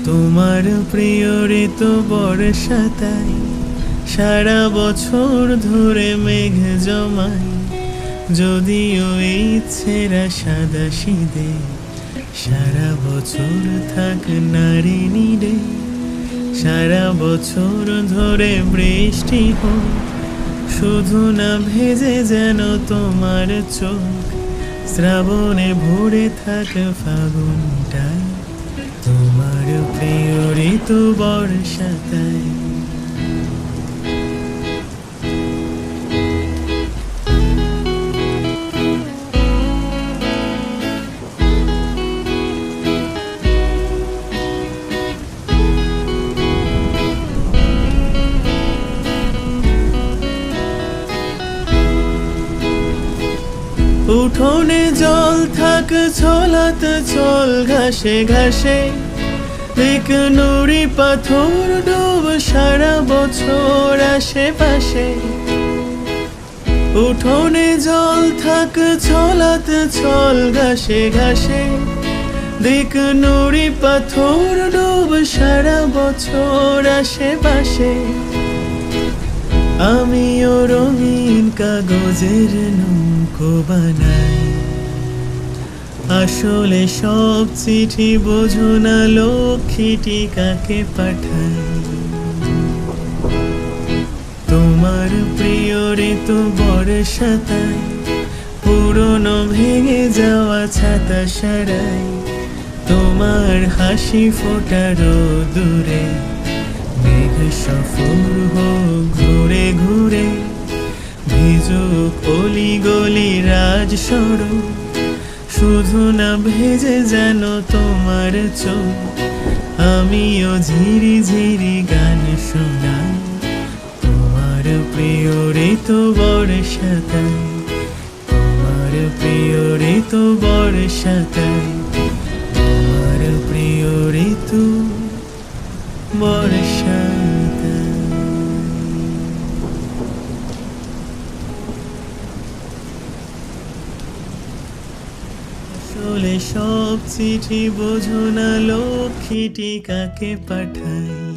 তোমার প্রিয় ঋতু বর্ষা, তাই সারা বছর ধরে মেঘ জমাই। যদিও এই ছেঁড়া সাদা শীতে সারা বছর থাক নারী নিড়ে। সারা বছর ধরে বৃষ্টি হোক, শুধু না ভেজে যেন তোমার চোখ। শ্রাবণে ভরে থাক ফাগুনটায়, তোমার প্রিয় ঋতু বর্ষা তাই। উঠোনে জল থাক ছলাত চল ঘাসে ঘাসে। এক নুড়ি পাথর ডুব সারা বছর আশেপাশে। উঠোনে জল থাক ছলাত চল ঘাসে ঘাসে। দেখ নুড়ি পাথর ডুব সারা বছর আশেপাশে। আমিও রঙিন কাগজের নৌকো বানাই, আসলে সব চিঠি বোঝো না লক্ষ্মীটি কাকে পাঠাই। তোমার প্রিয় ঋতু বর্ষা তাই, পুরনো ভেঙে যাওয়া ছাতা সারাই। তোমার হাসি ফোটার দূরে মেঘ সফর হোক ঘুরে ঘুরে। ভিজুক অলি গলি রাজ সড়ক, শুধু না ভেজে যেন তোমার চোখ। আমিও ঝিরি ঝিরি গান শোনাই, তোমার প্রিয় ঋতু বর্ষা তাই। তোমার প্রিয় ঋতু বর্ষা তাই। তোমার প্রিয় ঋতু বর্ষা তাই। আসলে সব চিঠি বোঝো না লক্ষ্মীটি কাকে পাঠাই।